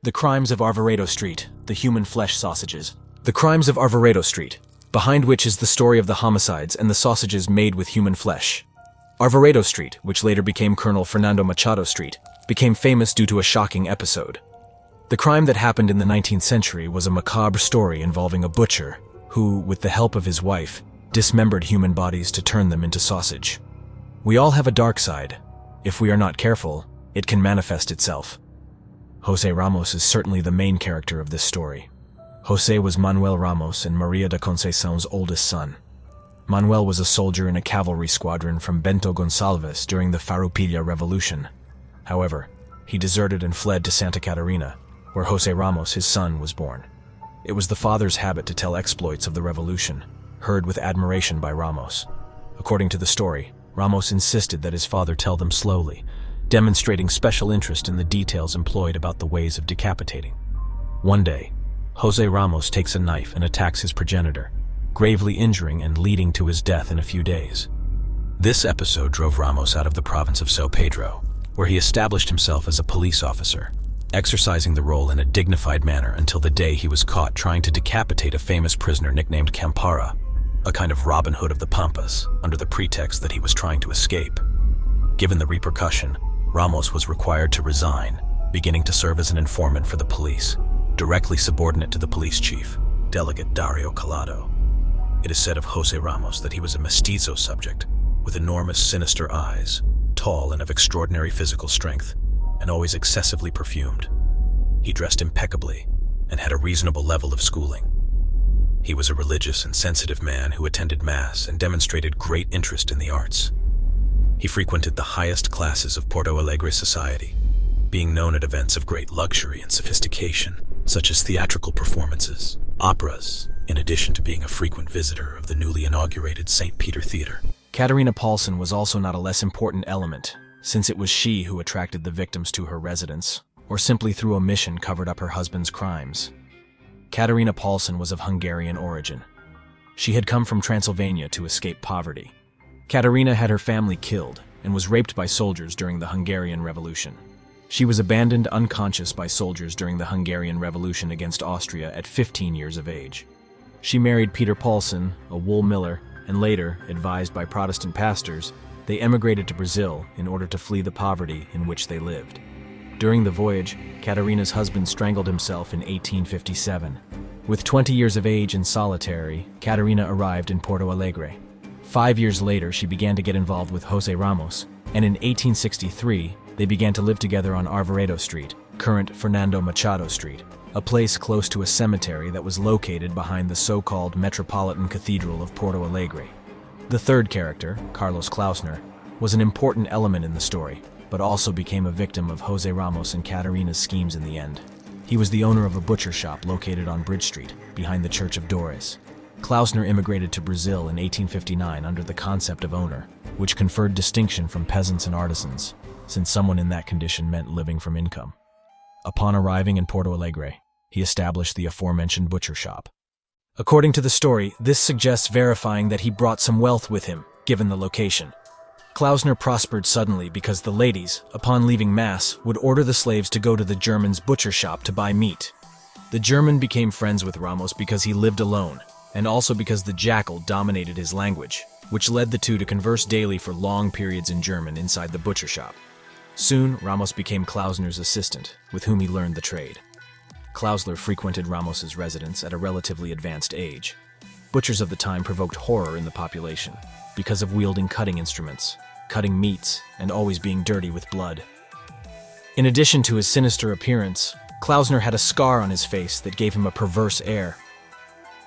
The Crimes of Arvoredo Street, the human flesh sausages. The Crimes of Arvoredo Street, behind which is the story of the homicides and the sausages made with human flesh. Arvoredo Street, which later became Colonel Fernando Machado Street, became famous due to a shocking episode. The crime that happened in the 19th century was a macabre story involving a butcher who, with the help of his wife, dismembered human bodies to turn them into sausage. We all have a dark side. If we are not careful, it can manifest itself. José Ramos is certainly the main character of this story. José was Manuel Ramos and Maria de Conceição's oldest son. Manuel was a soldier in a cavalry squadron from Bento Gonçalves during the Farroupilha Revolution. However, he deserted and fled to Santa Catarina, where José Ramos, his son, was born. It was the father's habit to tell exploits of the revolution, heard with admiration by Ramos. According to the story, Ramos insisted that his father tell them slowly, demonstrating special interest in the details employed about the ways of decapitating. One day, José Ramos takes a knife and attacks his progenitor, gravely injuring and leading to his death in a few days. This episode drove Ramos out of the province of São Pedro, where he established himself as a police officer, exercising the role in a dignified manner until the day he was caught trying to decapitate a famous prisoner nicknamed Campara, a kind of Robin Hood of the Pampas, under the pretext that he was trying to escape. Given the repercussion, Ramos was required to resign, beginning to serve as an informant for the police, directly subordinate to the police chief, Delegate Dario Collado. It is said of José Ramos that he was a mestizo subject, with enormous sinister eyes, tall and of extraordinary physical strength, and always excessively perfumed. He dressed impeccably and had a reasonable level of schooling. He was a religious and sensitive man who attended Mass and demonstrated great interest in the arts. He frequented the highest classes of Porto Alegre society, being known at events of great luxury and sophistication, such as theatrical performances, operas, in addition to being a frequent visitor of the newly inaugurated St. Peter Theater. Katarina Paulsen was also not a less important element, since it was she who attracted the victims to her residence, or simply through omission covered up her husband's crimes. Katarina Paulsen was of Hungarian origin. She had come from Transylvania to escape poverty. Katarina had her family killed and was raped by soldiers during the Hungarian Revolution. She was abandoned unconscious by soldiers during the Hungarian Revolution against Austria at 15 years of age. She married Peter Paulsen, a wool miller, and later, advised by Protestant pastors, they emigrated to Brazil in order to flee the poverty in which they lived. During the voyage, Katarina's husband strangled himself in 1857. With 20 years of age and solitary, Katarina arrived in Porto Alegre. 5 years later, she began to get involved with José Ramos, and in 1863, they began to live together on Arvoredo Street, current Fernando Machado Street, a place close to a cemetery that was located behind the so-called Metropolitan Cathedral of Porto Alegre. The third character, Carlos Klausner, was an important element in the story, but also became a victim of José Ramos and Katarina's schemes in the end. He was the owner of a butcher shop located on Bridge Street, behind the Church of Dores. Klausner immigrated to Brazil in 1859 under the concept of owner, which conferred distinction from peasants and artisans, since someone in that condition meant living from income. Upon arriving in Porto Alegre, he established the aforementioned butcher shop. According to the story, this suggests verifying that he brought some wealth with him, given the location. Klausner prospered suddenly because the ladies, upon leaving Mass, would order the slaves to go to the German's butcher shop to buy meat. The German became friends with Ramos because he lived alone, and also because the jackal dominated his language, which led the two to converse daily for long periods in German inside the butcher shop. Soon, Ramos became Klausner's assistant, with whom he learned the trade. Klausner frequented Ramos's residence at a relatively advanced age. Butchers of the time provoked horror in the population because of wielding cutting instruments, cutting meats, and always being dirty with blood. In addition to his sinister appearance, Klausner had a scar on his face that gave him a perverse air.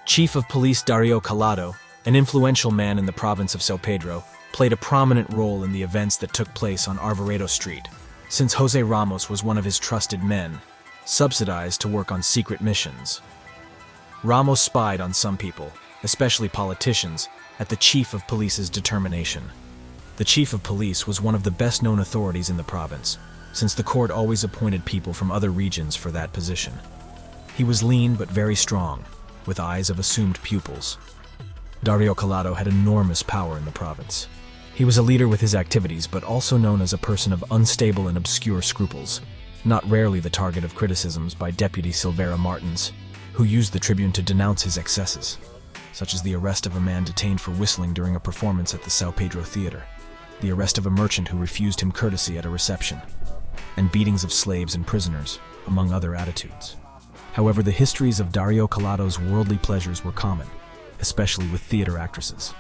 Chief of Police Dario Collado, an influential man in the province of São Pedro, played a prominent role in the events that took place on Arvoredo Street, since José Ramos was one of his trusted men, subsidized to work on secret missions. Ramos spied on some people, especially politicians, at the chief of police's determination. The chief of police was one of the best-known authorities in the province, since the court always appointed people from other regions for that position. He was lean but very strong, with eyes of assumed pupils. Dario Collado had enormous power in the province. He was a leader with his activities, but also known as a person of unstable and obscure scruples. not rarely the target of criticisms by Deputy Silvera Martins, who used the Tribune to denounce his excesses, such as the arrest of a man detained for whistling during a performance at the São Pedro Theater, the arrest of a merchant who refused him courtesy at a reception, and beatings of slaves and prisoners, among other attitudes. However, the histories of Dario Calado's worldly pleasures were common, especially with theater actresses.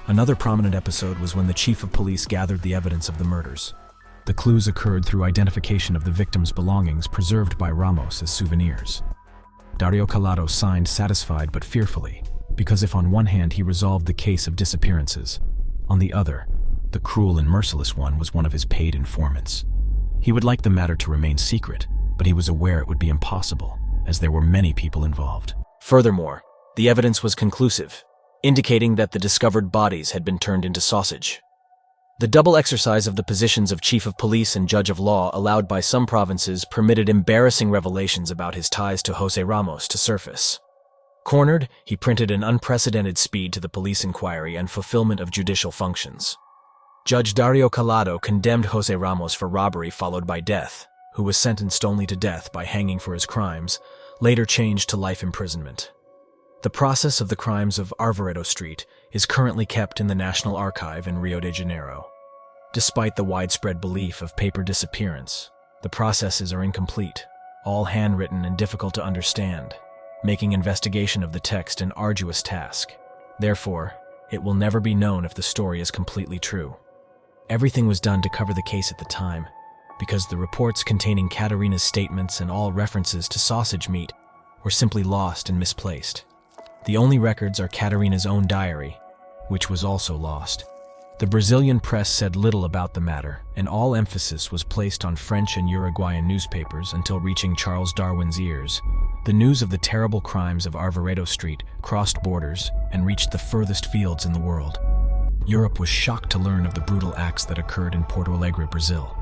Another prominent episode was when the chief of police gathered the evidence of the murders. The clues occurred through identification of the victims' belongings preserved by Ramos as souvenirs. Dario Calado signed satisfied but fearfully, because if on one hand he resolved the case of disappearances, on the other, the cruel and merciless one was one of his paid informants. He would like the matter to remain secret, but he was aware it would be impossible, as there were many people involved. Furthermore, the evidence was conclusive, indicating that the discovered bodies had been turned into sausage. The double exercise of the positions of chief of police and judge of law allowed by some provinces permitted embarrassing revelations about his ties to José Ramos to surface. Cornered, he printed an unprecedented speed to the police inquiry and fulfillment of judicial functions. Judge Dario Calado condemned José Ramos for robbery followed by death, who was sentenced only to death by hanging for his crimes, later changed to life imprisonment. The process of the crimes of Arvoredo Street is currently kept in the National Archive in Rio de Janeiro. Despite the widespread belief of paper disappearance, the processes are incomplete, all handwritten and difficult to understand, making investigation of the text an arduous task. Therefore, it will never be known if the story is completely true. Everything was done to cover the case at the time, because the reports containing Catarina's statements and all references to sausage meat were simply lost and misplaced. The only records are Catarina's own diary, which was also lost. The Brazilian press said little about the matter, and all emphasis was placed on French and Uruguayan newspapers until reaching Charles Darwin's ears. The news of the terrible crimes of Arvoredo Street crossed borders and reached the furthest fields in the world. Europe was shocked to learn of the brutal acts that occurred in Porto Alegre, Brazil.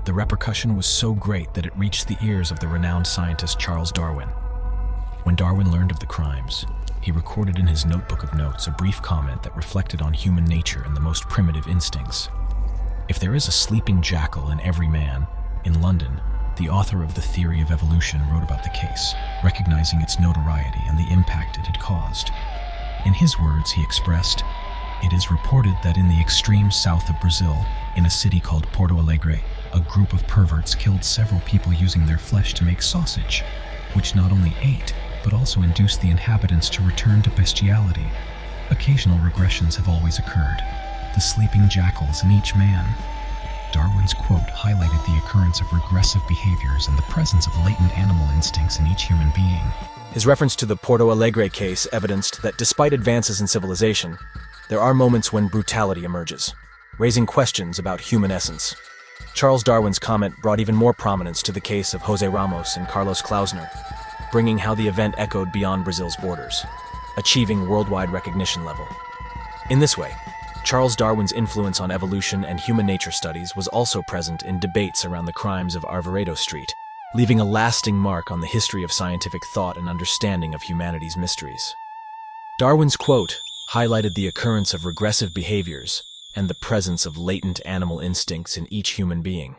The repercussion was so great that it reached the ears of the renowned scientist Charles Darwin. When Darwin learned of the crimes, he recorded in his notebook of notes a brief comment that reflected on human nature and the most primitive instincts. If there is a sleeping jackal in every man, in London, the author of The Theory of Evolution wrote about the case, recognizing its notoriety and the impact it had caused. In his words, he expressed, "It is reported that in the extreme south of Brazil, in a city called Porto Alegre, a group of perverts killed several people using their flesh to make sausage, which not only ate, but also induced the inhabitants to return to bestiality. Occasional regressions have always occurred, the sleeping jackals in each man." Darwin's quote highlighted the occurrence of regressive behaviors and the presence of latent animal instincts in each human being. His reference to the Porto Alegre case evidenced that despite advances in civilization, there are moments when brutality emerges, raising questions about human essence. Charles Darwin's comment brought even more prominence to the case of José Ramos and Carlos Klausner, bringing how the event echoed beyond Brazil's borders, achieving worldwide recognition level. In this way, Charles Darwin's influence on evolution and human nature studies was also present in debates around the crimes of Arvoredo Street, leaving a lasting mark on the history of scientific thought and understanding of humanity's mysteries. Darwin's quote highlighted the occurrence of regressive behaviors and the presence of latent animal instincts in each human being.